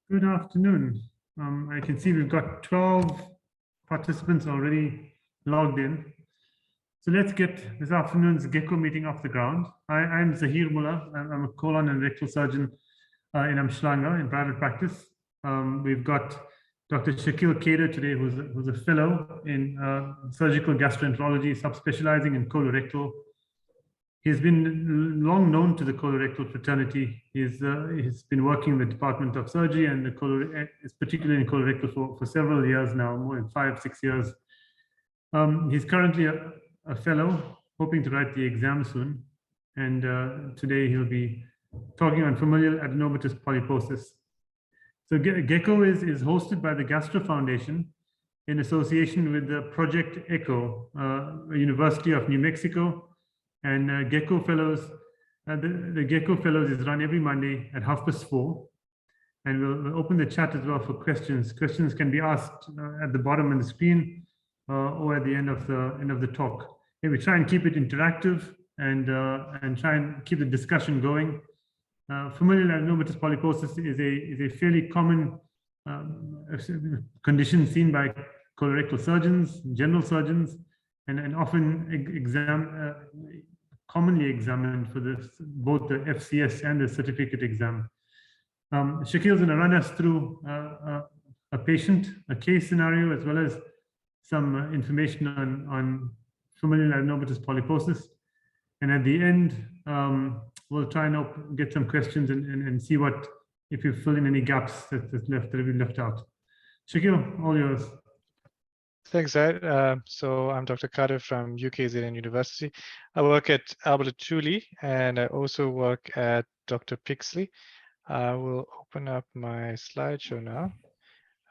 Good afternoon. I can see we've got 12 participants already logged in. So let's get this afternoon's GECKO meeting off the ground. I'm Zaheer Moolla. I'm a colon and rectal surgeon in Umhlanga in private practice. We've got Dr. Shakeel Kader today, who's a fellow in surgical gastroenterology, subspecializing in colorectal. He's been long known to the colorectal fraternity. He's been working in the Department of Surgery and particularly in colorectal for several years now, more than 5-6 years. He's currently a fellow, hoping to write the exam soon. And today he'll be talking on familial adenomatous polyposis. So GECKO is hosted by the Gastro Foundation in association with the Project ECHO, University of New Mexico. And GECKO Fellows, the GECKO Fellows is run every Monday at 4:30. And we'll open the chat as well for questions. Questions can be asked at the bottom of the screen or at the end of the talk. And we try and keep it interactive and try and keep the discussion going. Familial adenomatous polyposis is a fairly common condition seen by colorectal surgeons, general surgeons, and often commonly examined for both the FCS and the certificate exam. Shakeel's going to run us through a case scenario, as well as some information on familial adenomatous polyposis. And at the end, we'll try and get some questions and see if you fill in any gaps that have been left out. Shakeel, all yours. Thanks, Zaheer. So I'm Dr. Kader from UKZN University. I work at Albert Tully, and I also work at Dr. Pixley. I will open up my slideshow now.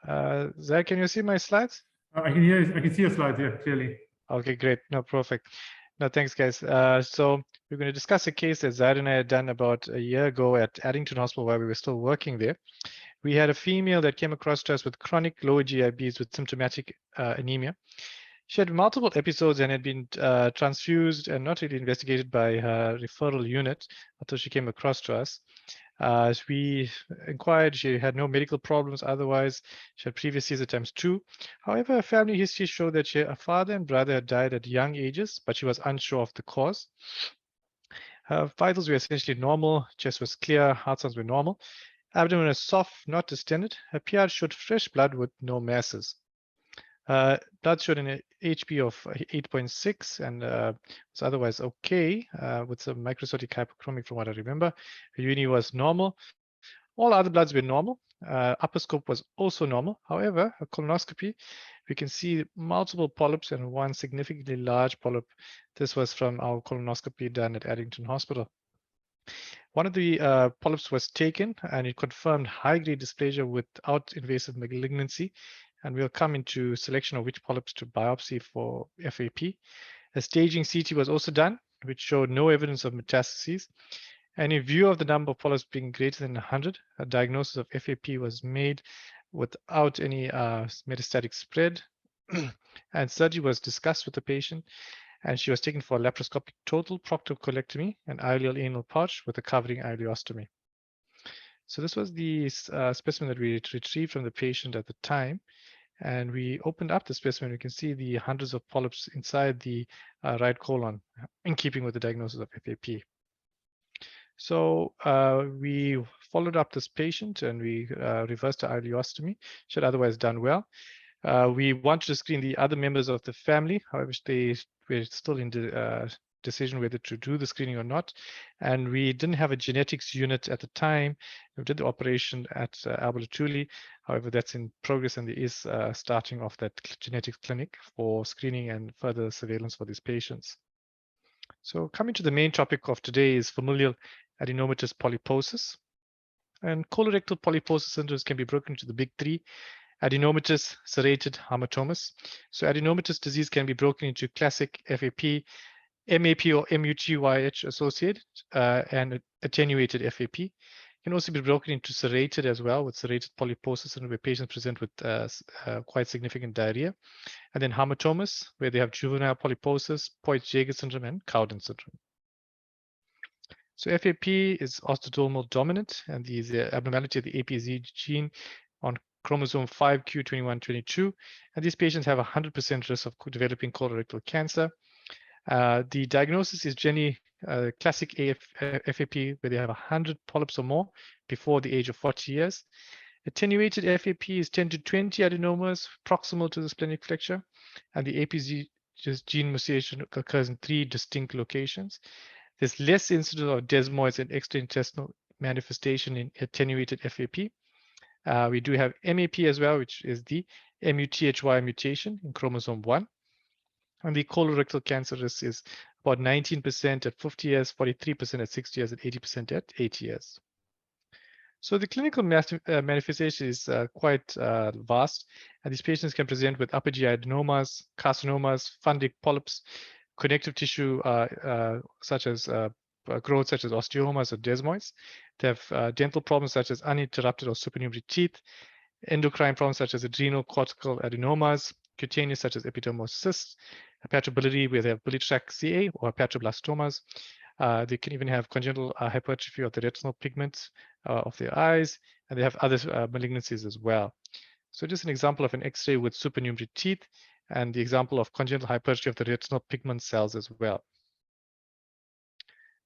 Zaheer, can you see my slides? I can see your slides, yeah, clearly. Okay, great. No, perfect. No, thanks, guys. So we're going to discuss a case that Zaheer and I had done about a year ago at Addington Hospital while we were still working there. We had a female that came across to us with chronic lower GIBs with symptomatic anemia. She had multiple episodes and had been transfused and not really investigated by her referral unit until she came across to us. As we inquired, she had no medical problems otherwise. She had previous Caesar ×2. However, her family history showed that her father and brother had died at young ages, but she was unsure of the cause. Her vitals were essentially normal, chest was clear, heart sounds were normal. Abdomen was soft, not distended. Her PR showed fresh blood with no masses. Blood showed an HP of 8.6 and was otherwise okay with some microcytic hypochromic from what I remember. Her uni was normal. All other bloods were normal. Upper scope was also normal. However, her colonoscopy, we can see multiple polyps and one significantly large polyp. This was from our colonoscopy done at Addington Hospital. One of the polyps was taken and it confirmed high-grade dysplasia without invasive malignancy. And we'll come into selection of which polyps to biopsy for FAP. A staging CT was also done, which showed no evidence of metastases. And in view of the number of polyps being greater than 100, a diagnosis of FAP was made without any metastatic spread. And surgery was discussed with the patient. And she was taken for a laparoscopic total proctocolectomy and ileal anal pouch with a covering ileostomy. So this was the specimen that we retrieved from the patient at the time. And we opened up the specimen. We can see the hundreds of polyps inside the right colon in keeping with the diagnosis of FAP. So we followed up this patient and we reversed the ileostomy. She had otherwise done well. We wanted to screen the other members of the family. However, they were still in the decision whether to do the screening or not. And we didn't have a genetics unit at the time. We did the operation at Albert Tully. However, that's in progress and there is starting of that genetics clinic for screening and further surveillance for these patients. So coming to the main topic of today is familial adenomatous polyposis. And colorectal polyposis syndromes can be broken into the big three: adenomatous, serrated, hamartomas. So adenomatous disease can be broken into classic FAP, MAP or MUTYH associated, and attenuated FAP. Can also be broken into serrated as well, with serrated polyposis syndrome where patients present with quite significant diarrhea. And then hamartomas, where they have juvenile polyposis, Poitz-Jaeger syndrome, and Cowden syndrome. So FAP is autosomal dominant, and the abnormality of the APZ gene on chromosome 5q2122, and these patients have 100% risk of developing colorectal cancer. The diagnosis is generally classic FAP, where they have 100 polyps or more before the age of 40 years. Attenuated FAP is 10 to 20 adenomas proximal to the splenic flexure, and the APZ gene mutation occurs in 3 distinct locations. There's less incidence of desmoids and extraintestinal manifestation in attenuated FAP. We do have MAP as well, which is the MUTHY mutation in chromosome 1. And the colorectal cancer risk is about 19% at 50 years, 43% at 60 years, and 80% at 80 years. So the clinical manifestation is quite vast, and these patients can present with upper GI adenomas, carcinomas, fundic polyps, connective tissue such as growth such as osteomas or desmoids. They have dental problems such as uninterrupted or supernumerary teeth, endocrine problems such as adrenal cortical adenomas, cutaneous such as epidermal cysts, hepatobiliary where they have biliary tract CA or hepatoblastomas. They can even have congenital hypertrophy of the retinal pigments of their eyes, and they have other malignancies as well. So just an example of an X-ray with supernumerary teeth, and the example of congenital hypertrophy of the retinal pigment cells as well.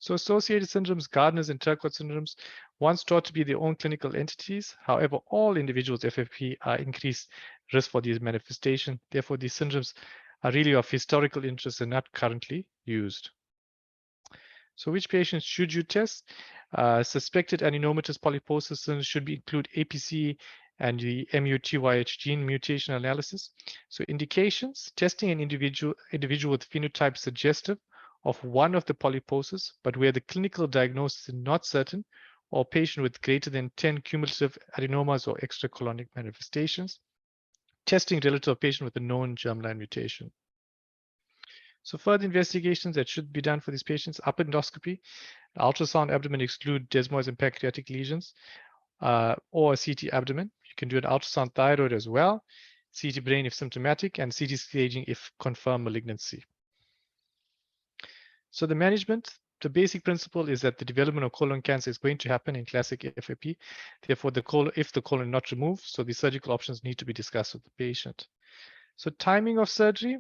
So associated syndromes, Gardner's and Turcot syndromes, once thought to be their own clinical entities. However, all individuals with FFP are increased risk for these manifestations. Therefore, these syndromes are really of historical interest and not currently used. So which patients should you test? Suspected adenomatous polyposis should include APC and the MUTYH gene mutation analysis. So indications, testing an individual with phenotype suggestive of one of the polyposis, but where the clinical diagnosis is not certain, or patient with greater than 10 cumulative adenomas or extra-colonic manifestations. Testing relative to a patient with a known germline mutation. So further investigations that should be done for these patients: upper endoscopy, ultrasound abdomen exclude desmoids and pancreatic lesions, or a CT abdomen. You can do an ultrasound thyroid as well, CT brain if symptomatic, and CT staging if confirmed malignancy. So the management, the basic principle is that the development of colon cancer is going to happen in classic FAP. Therefore, if the colon not removed, so the surgical options need to be discussed with the patient. So timing of surgery,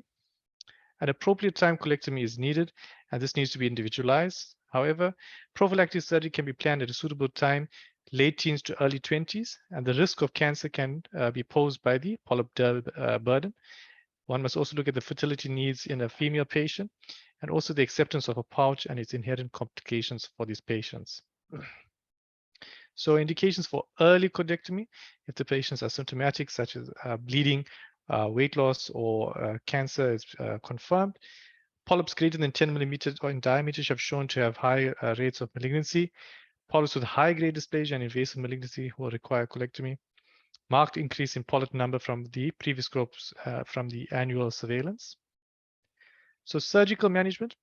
an appropriate time colectomy is needed, and this needs to be individualized. However, prophylactic surgery can be planned at a suitable time, late teens to early 20s, and the risk of cancer can be posed by the polyp burden. One must also look at the fertility needs in a female patient, and also the acceptance of a pouch and its inherent complications for these patients. So indications for early codectomy, if the patients are symptomatic, such as bleeding, weight loss, or cancer is confirmed. Polyps greater than 10 millimeters or in diameter have shown to have high rates of malignancy. Polyps with high-grade dysplasia and invasive malignancy will require colectomy. Marked increase in polyp number from the previous groups from the annual surveillance. So surgical management,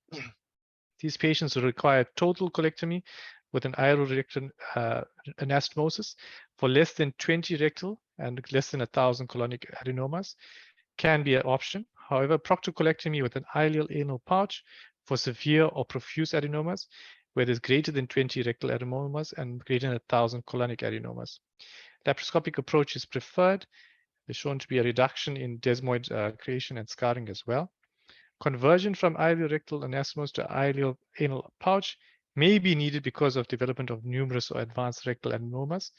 these patients will require total colectomy with an aerorectal anastomosis for less than 20 rectal and less than 1,000 colonic adenomas can be an option. However, proctocolectomy with an ileal anal pouch for severe or profuse adenomas, where there's greater than 20 rectal adenomas and greater than 1,000 colonic adenomas. Laparoscopic approach is preferred. There's shown to be a reduction in desmoid creation and scarring as well. Conversion from ileal rectal anastomos to ileal anal pouch may be needed because of development of numerous or advanced rectal adenomas.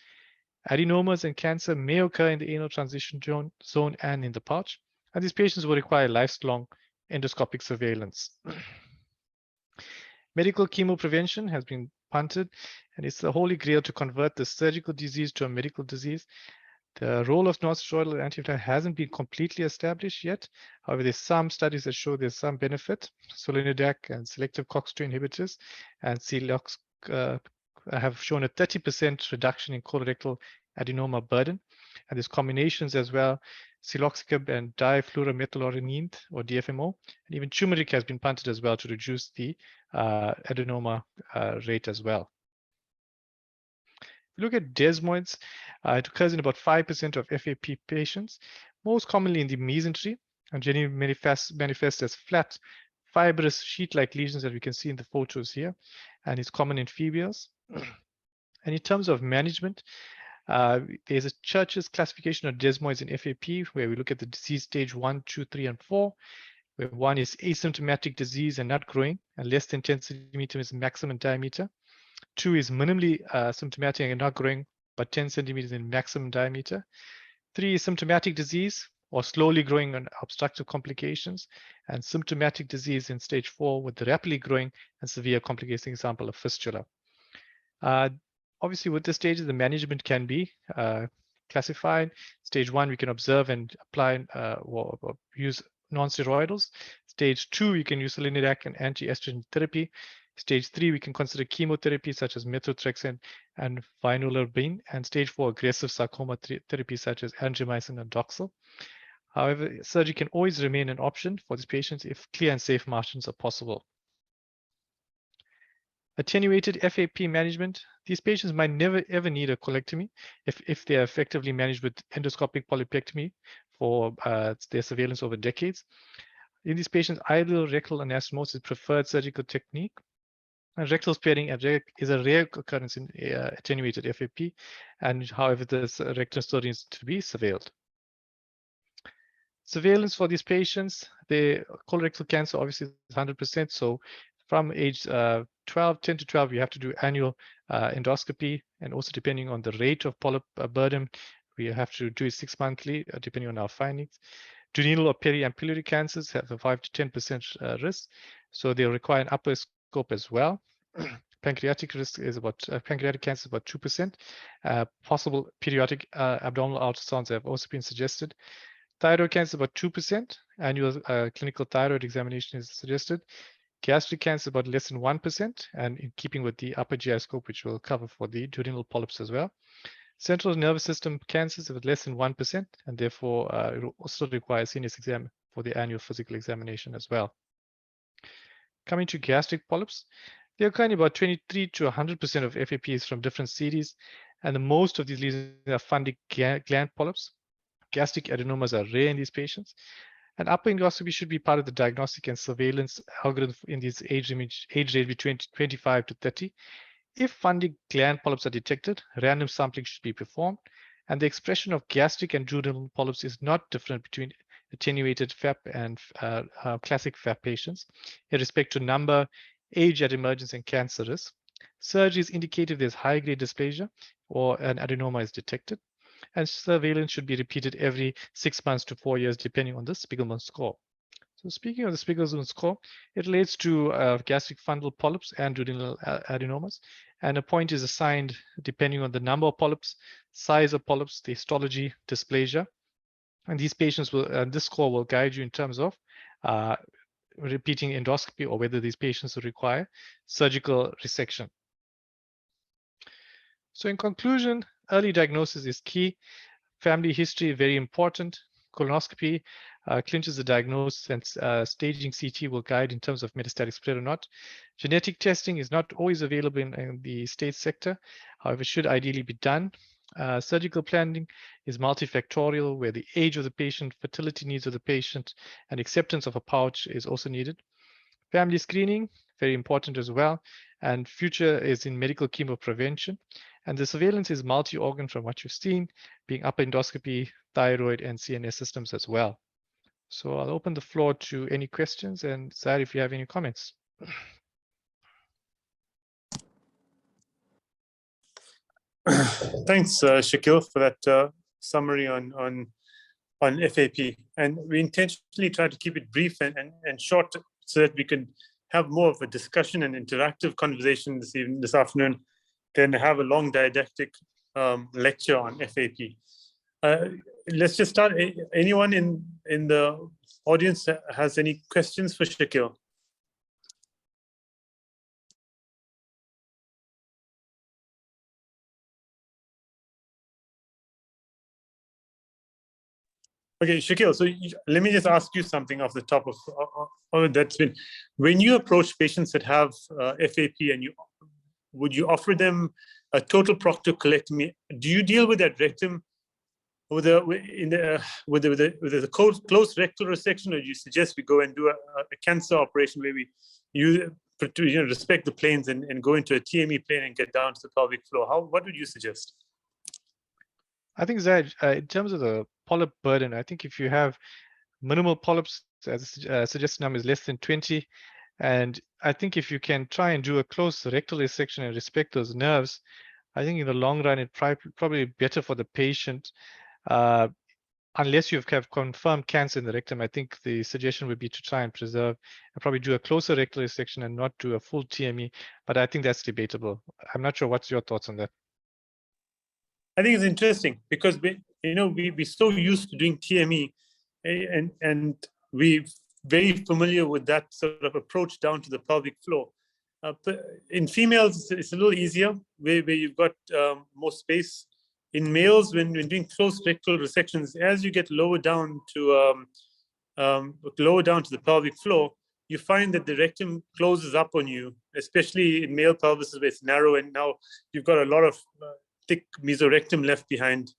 Adenomas and cancer may occur in the anal transition zone and in the pouch, and these patients will require lifelong endoscopic surveillance. Medical chemoprevention has been punted, and it's the holy grail to convert the surgical disease to a medical disease. The role of non-steroidal antiinflammatory hasn't been completely established yet. However, there's some studies that show there's some benefit. Solenodec and selective COX-2 inhibitors and Celox have shown a 30% reduction in colorectal adenoma burden. And there's combinations as well, siloxicab and difluoromethylarenine or DFMO, and even turmeric has been punted as well to reduce the adenoma rate as well. If you look at desmoids, it occurs in about 5% of FAP patients, most commonly in the mesentery, and generally manifest as flat, fibrous sheet-like lesions that we can see in the photos here. and is common in females. And in terms of management, there's a Church's classification of desmoids in FAP, where we look at the disease stage 1, 2, 3, and 4, where 1 is asymptomatic disease and not growing, and less than 10 centimeters maximum diameter. 2 is minimally symptomatic and not growing, but 10 centimeters in maximum diameter. 3 is symptomatic disease or slowly growing and obstructive complications, and symptomatic disease in stage 4 with rapidly growing and severe complications, example of fistula. Obviously, with the stages, the management can be classified. Stage 1, we can observe and apply or use non-steroidals. Stage 2, we can use selenidac and anti-estrogen therapy. Stage 3, we can consider chemotherapy such as methotrexate and vinolorbine. And stage 4, aggressive sarcoma therapy such as angiomycin and doxil. However, surgery can always remain an option for these patients if clear and safe margins are possible. Attenuated FAP management. These patients might never ever need a colectomy if they are effectively managed with endoscopic polypectomy for their surveillance over decades. In these patients, ideal rectal anastomosis is preferred surgical technique. And rectal sparing is a rare occurrence in attenuated FAP, and however, this rectum still needs to be surveilled. Surveillance for these patients, the colorectal cancer obviously is 100%. So from age 10 to 12, you have to do annual endoscopy, and also depending on the rate of polyp burden, we have to do it 6 monthly, depending on our findings. Duodenal or periampullary cancers have a 5 to 10% risk, so they require an upper scope as well. Pancreatic risk is about pancreatic cancer is about 2%. Possible periodic abdominal ultrasounds have also been suggested. Thyroid cancer about 2%. Annual clinical thyroid examination is suggested. Gastric cancer about less than 1%, and in keeping with the upper GI scope, which we'll cover for the duodenal polyps as well. Central nervous system cancers with less than 1%, and therefore it also requires CNS exam for the annual physical examination as well. Coming to gastric polyps, they occur in about 23 to 100% of FAPs from different series, and the most of these lesions are fundic gland polyps. Gastric adenomas are rare in these patients. And upper endoscopy should be part of the diagnostic and surveillance algorithm in these age range between 25 to 30. If fundic gland polyps are detected, random sampling should be performed, and the expression of gastric and duodenal polyps is not different between attenuated FAP and classic FAP patients, in respect to number, age at emergence, and cancer risk. Surgery is indicated if there's high-grade dysplasia or an adenoma is detected, and surveillance should be repeated every 6 months to 4 years, depending on the Spiegelman score. So speaking of the Spiegelman score, it relates to gastric fundal polyps and duodenal adenomas, and a point is assigned depending on the number of polyps, size of polyps, the histology, dysplasia, and these patients will, this score will guide you in terms of repeating endoscopy or whether these patients will require surgical resection. So in conclusion, early diagnosis is key. Family history, very important. Colonoscopy clinches the diagnosis, and staging CT will guide in terms of metastatic spread or not. Genetic testing is not always available in the state sector, however, should ideally be done. Surgical planning is multifactorial, where the age of the patient, fertility needs of the patient, and acceptance of a pouch is also needed. Family screening, very important as well, and future is in medical chemo prevention. And the surveillance is multi-organ from what you've seen, being upper endoscopy, thyroid, and CNS systems as well. So I'll open the floor to any questions, and Zaheer, if you have any comments. Thanks, Shakeel, for that summary on FAP. And we intentionally try to keep it brief and short so that we can have more of a discussion and interactive conversation this afternoon than have a long didactic lecture on FAP. Let's just start. Anyone in the audience has any questions for Shakeel? Okay, Shakeel, so let me just ask you something off the top of that's been, when you approach patients that have FAP, and would you offer them a total proctocolectomy? Do you deal with that rectum with a close rectal resection, or do you suggest we go and do a cancer operation where we respect the planes and go into a TME plane and get down to the pelvic floor? What would you suggest? I think that in terms of the polyp burden, I think if you have minimal polyps, as suggested number is less than 20, and I think if you can try and do a close rectal resection and respect those nerves, I think in the long run it probably better for the patient. Unless you have confirmed cancer in the rectum, I think the suggestion would be to try and preserve and probably do a closer rectal resection and not do a full TME. But I think that's debatable. I'm not sure. What's your thoughts on that? I think it's interesting because we're so used to doing TME, and we're very familiar with that sort of approach down to the pelvic floor. In females, it's a little easier where you've got more space. In males, when doing close rectal resections, as you get lower down to the pelvic floor, you find that the rectum closes up on you, especially in male pelvises where it's narrow, and now you've got a lot of thick mesorectum left behind.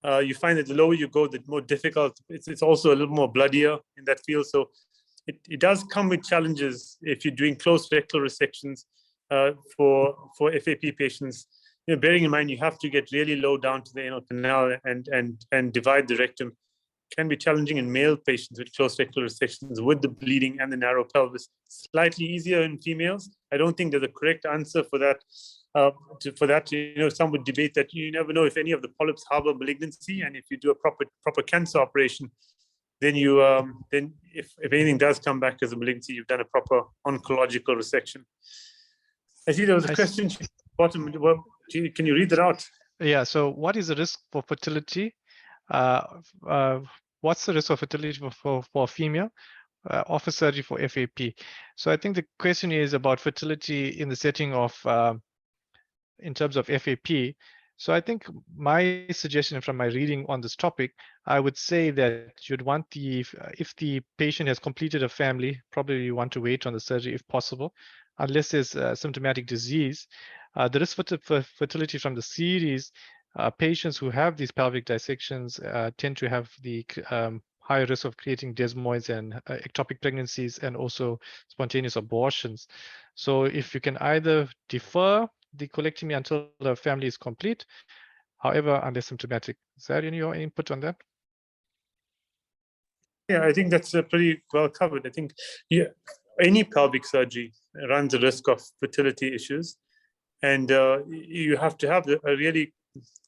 You find that the lower you go, the more difficult. It's also a little more bloodier in that field. So it does come with challenges if you're doing close rectal resections for FAP patients. Bearing in mind you have to get really low down to the anal canal and divide the rectum. Can be challenging in male patients with close rectal resections with the bleeding and the narrow pelvis. Slightly easier in females. I don't think there's a correct answer for that. Some would debate that you never know if any of the polyps harbor malignancy, and if you do a proper cancer operation, then if anything does come back as a malignancy, you've done a proper oncological resection. I see there was a question at the bottom. Can you read that out? Yeah. So, what is the risk for fertility? What's the risk of fertility for a female? Offer surgery for FAP. So I think the question is about fertility in the setting of, in terms of FAP. So I think my suggestion from my reading on this topic, I would say that you'd want if the patient has completed a family, probably you want to wait on the surgery if possible, unless there's symptomatic disease. The risk for fertility from the series, patients who have these pelvic dissections tend to have the higher risk of creating desmoids and ectopic pregnancies and also spontaneous abortions. So if you can either defer the colectomy until the family is complete, however, unless symptomatic. Is there any your input on that? Yeah, I think that's pretty well covered. I think any pelvic surgery runs a risk of fertility issues, and you have to have a really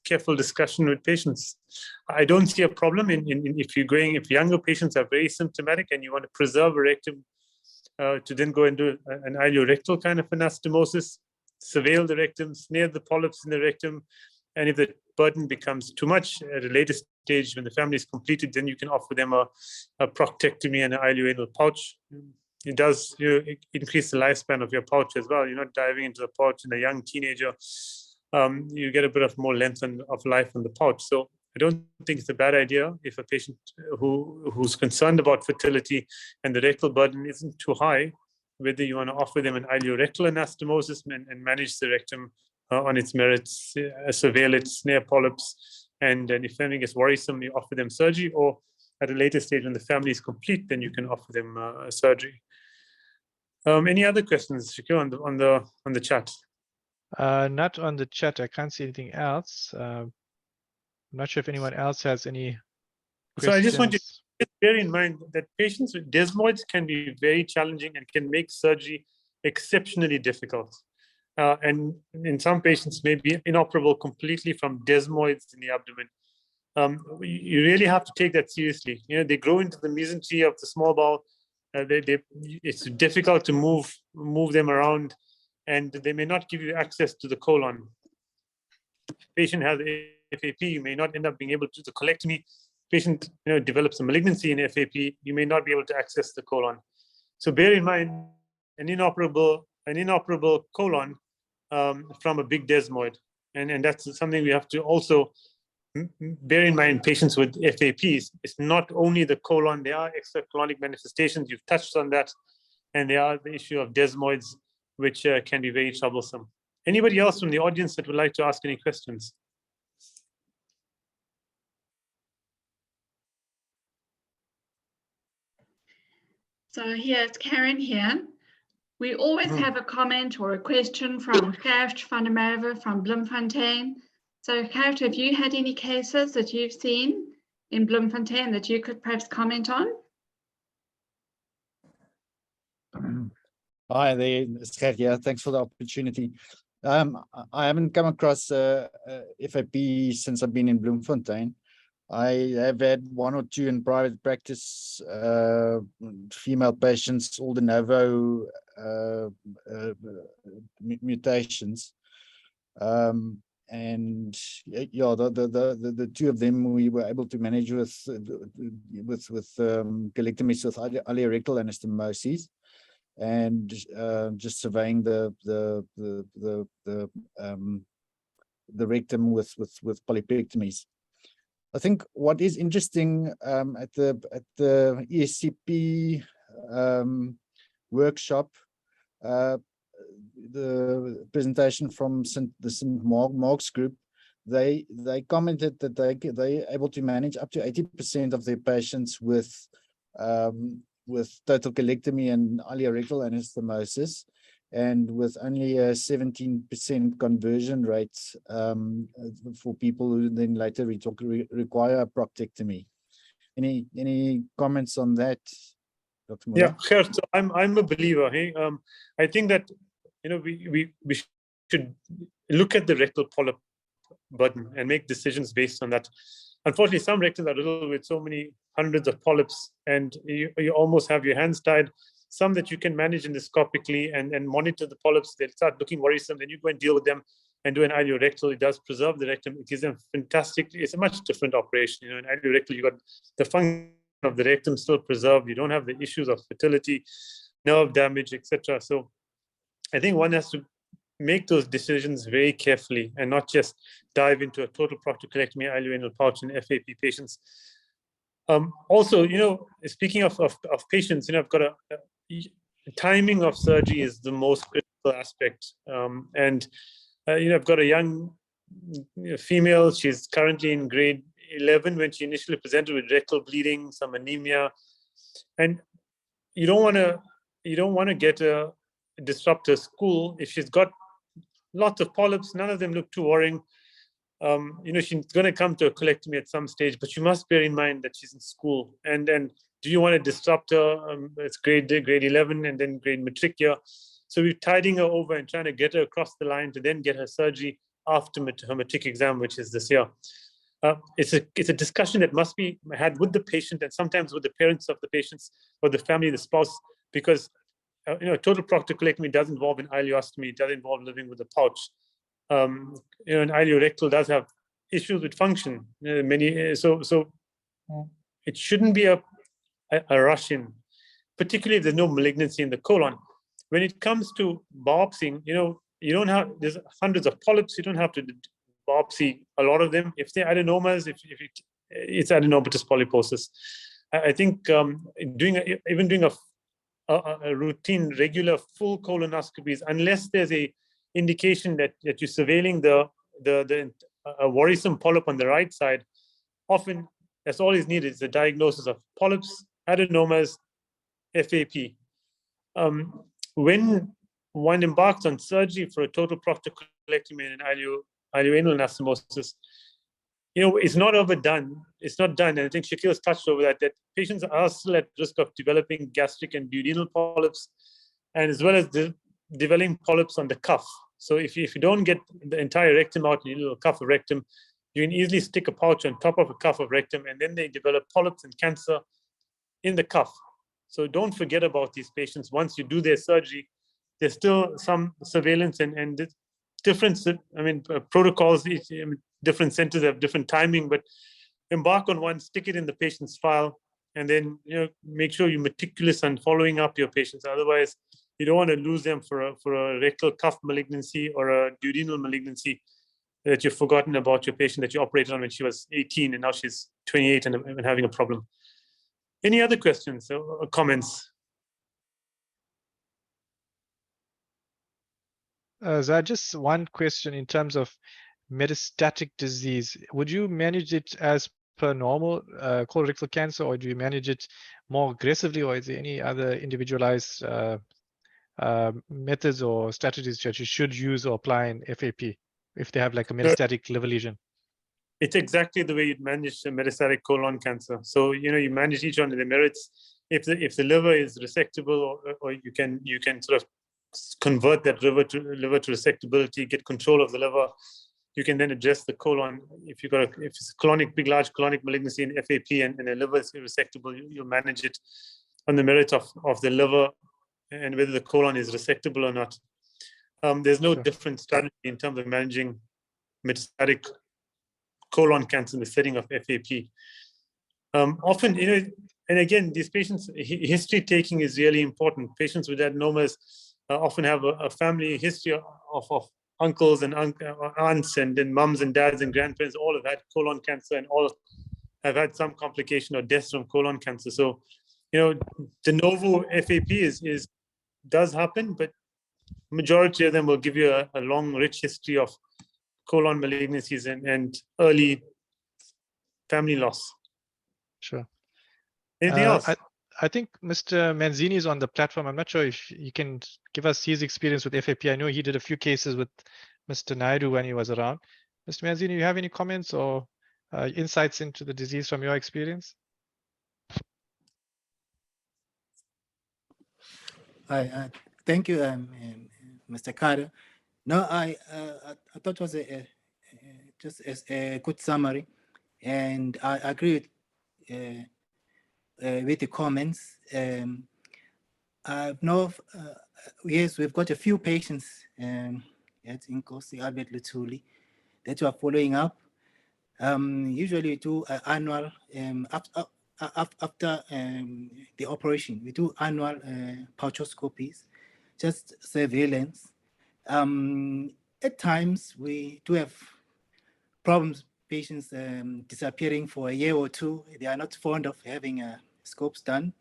careful discussion with patients. I don't see a problem if younger patients are very symptomatic and you want to preserve a rectum to then go and do an ileorectal kind of anastomosis, surveil the rectum, snare the polyps in the rectum, and if the burden becomes too much at a later stage when the family is completed, then you can offer them a proctectomy and an ileoanal pouch. It does increase the lifespan of your pouch as well. You're not diving into the pouch in a young teenager. You get a bit of more length of life on the pouch. So I don't think it's a bad idea if a patient who's concerned about fertility and the rectal burden isn't too high, whether you want to offer them an ileorectal anastomosis and manage the rectum on its merits, surveil it, snare polyps, and then if anything gets worrisome, you offer them surgery, or at a later stage when the family is complete, then you can offer them surgery. Any other questions, Shakeel, on the chat? Not on the chat. I can't see anything else. I'm not sure if anyone else has any questions. So I just want you to bear in mind that patients with desmoids can be very challenging and can make surgery exceptionally difficult. And in some patients may be inoperable completely from desmoids in the abdomen. You really have to take that seriously. They grow into the mesentery of the small bowel. It's difficult to move them around, and they may not give you access to the colon. Patient has FAP, you may not end up being able to do the colectomy. Patient develops a malignancy in FAP, you may not be able to access the colon. So bear in mind an inoperable colon from a big desmoid, and that's something we have to also bear in mind. Patients with FAPs, it's not only the colon, there are extra-colonic manifestations. You've touched on that, and there are the issue of desmoids, which can be very troublesome. Anybody else from the audience that would like to ask any questions? So here it's Karen here. We always have a comment or a question from Gert van der Merwe from Bloemfontein. So Gert, have you had any cases that you've seen in Bloemfontein that you could perhaps comment on? Hi there, it's Gert here. Thanks for the opportunity. I haven't come across FAP since I've been in Bloemfontein. I have had one or two in private practice, female patients, all de novo mutations. And yeah, the two of them we were able to manage with colectomies with ileorectal anastomoses, and just surveying the rectum with polypectomies. I think what is interesting at the ESCP workshop, the presentation from the St. Mark's group, they commented that they're able to manage up to 80% of their patients with total colectomy and ileorectal anastomosis, and with only a 17% conversion rate for people who then later require a proctectomy. Any comments on that, Dr. Moolla? Yeah, sure. So I'm a believer. Hey, I think that we should look at the rectal polyp burden and make decisions based on that. Unfortunately, some rectals are riddled with so many hundreds of polyps, and you almost have your hands tied. Some that you can manage endoscopically and monitor the polyps. They'll start looking worrisome. Then you go and deal with them and do an ileorectal. It does preserve the rectum. It gives them fantastic. It's a much different operation. In ileorectal, you got the function of the rectum still preserved. You don't have the issues of fertility, nerve damage, etc. So I think one has to make those decisions very carefully and not just dive into a total proctocolectomy ileoanal pouch in FAP patients. Also, speaking of patients, I've got timing of surgery is the most critical aspect. I've got a young female. She's currently in grade 11 when she initially presented with rectal bleeding, some anemia, and you don't want to get a disrupt her school if she's got lots of polyps. None of them look too worrying. She's going to come to a colectomy at some stage, but you must bear in mind that she's in school. And then, do you want to disrupt her? It's grade 11 and then grade matric year. So we're tiding her over and trying to get her across the line to then get her surgery after her matric exam, which is this year. It's a discussion that must be had with the patient and sometimes with the parents of the patients or the family, the spouse, because total proctocolectomy does involve an ileostomy. It does involve living with a pouch. An ileorectal does have issues with function. So it shouldn't be a rush in, particularly if there's no malignancy in the colon. When it comes to biopsying, there's hundreds of polyps. You don't have to biopsy a lot of them. If they're adenomas, it's adenomatous polyposis. I think doing a routine, regular, full colonoscopies, unless there's a indication that you're surveilling a worrisome polyp on the right side, often that's all is needed is a diagnosis of polyps, adenomas, FAP. When one embarks on surgery for a total proctocolectomy and ileoanal anastomosis, it's not overdone. It's not done. And I think Shakeel has touched over that patients are still at risk of developing gastric and duodenal polyps, and as well as developing polyps on the cuff. So if you don't get the entire rectum out, you need a little cuff of rectum, you can easily stick a pouch on top of a cuff of rectum, and then they develop polyps and cancer in the cuff. So don't forget about these patients. Once you do their surgery, there's still some surveillance and different, protocols. Different centers have different timing, but embark on one, stick it in the patient's file, and then make sure you're meticulous on following up your patients. Otherwise, you don't want to lose them for a rectal cuff malignancy or a duodenal malignancy that you've forgotten about your patient that you operated on when she was 18 and now she's 28 and having a problem. Any other questions or comments? Just one question in terms of metastatic disease. Would you manage it as per normal colorectal cancer, or do you manage it more aggressively, or is there any other individualized methods or strategies that you should use or apply in FAP if they have like a metastatic liver lesion? It's exactly the way you'd manage metastatic colon cancer. So, you manage each one of the merits. If the liver is resectable, or you can sort of convert that liver to resectability, get control of the liver, you can then address the colon. If it's large colonic malignancy in FAP and the liver is resectable, you'll manage it on the merits of the liver and whether the colon is resectable or not. There's no different strategy in terms of managing metastatic colon cancer in the setting of FAP. Often, and again, these patients, history taking is really important. Patients with adenomas often have a family history of uncles and aunts and then mums and dads and grandparents all have had colon cancer and all have had some complication or deaths from colon cancer. So, de novo FAP does happen, but majority of them will give you a long, rich history of colon malignancies and early family loss. Sure. Anything else? I think Mr. Manzini is on the platform. I'm not sure if you can give us his experience with FAP. I know he did a few cases with Mr. Naidu when he was around. Mr. Manzini, do you have any comments or insights into the disease from your experience? Thank you, Mr. Kader. No, I thought it was just a good summary, and I agree with the comments. Yes, we've got a few patients at Inkosi Albert Lutuli that we are following up. Usually we do annual, after the operation, we do annual pouchoscopies, just surveillance. At times we do have problems, patients disappearing for a year or two. They are not fond of having scopes done,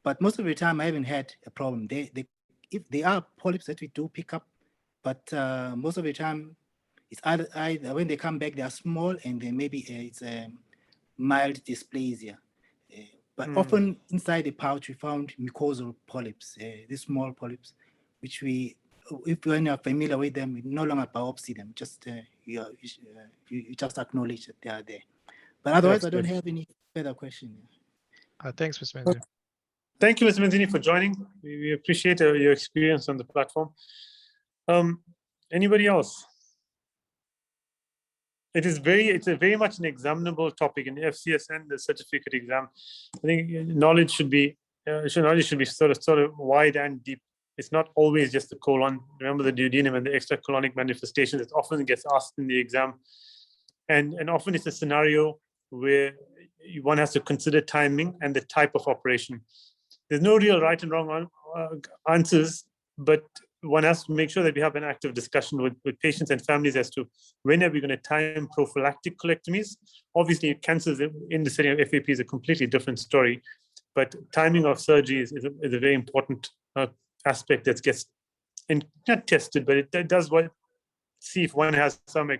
but most of the time I haven't had a problem. If they are polyps that we do pick up, but most of the time it's either when they come back, they are small and then maybe it's a mild dysplasia. But often inside the pouch, we found mucosal polyps, these small polyps, which if you are familiar with them, we no longer biopsy them, just you just acknowledge that they are there. But otherwise, I don't have any further questions. Thanks, Mr. Manzini. Thank you, Mr. Manzini, for joining. We appreciate your experience on the platform. Anybody else? It's very much an examinable topic in the FCS and the certificate exam. I think knowledge should be sort of wide and deep. It's not always just the colon. Remember the duodenum and the extra-colonic manifestations. It often gets asked in the exam, and often it's a scenario where one has to consider timing and the type of operation. There's no real right and wrong answers, but one has to make sure that we have an active discussion with patients and families as to when are we going to time prophylactic colectomies. Obviously, cancers in the setting of FAP is a completely different story, but timing of surgery is a very important aspect that gets not tested, but it does see if one has some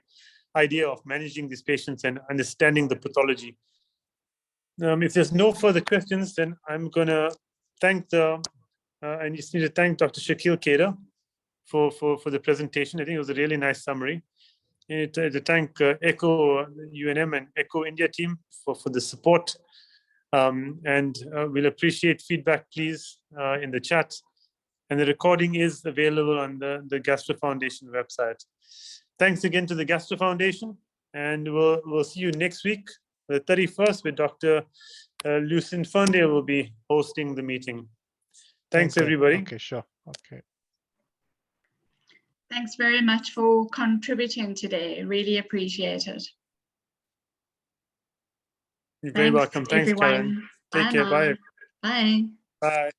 idea of managing these patients and understanding the pathology. If there's no further questions, then I'm going to thank and just need to thank Dr. Shakeel Kader for the presentation. I think it was a really nice summary. To thank ECHO UNM and ECHO India team for the support. And we'll appreciate feedback, please, in the chat. And the recording is available on the Gastro Foundation website. Thanks again to the Gastro Foundation, and we'll see you next week, the 31st, with Dr. Lucien Funde will be hosting the meeting. Thanks, everybody. Okay, sure. Okay. Thanks very much for contributing today. Really appreciate it. You're very welcome. Thanks, everyone. Karen. Take care. Bye. Bye. Bye.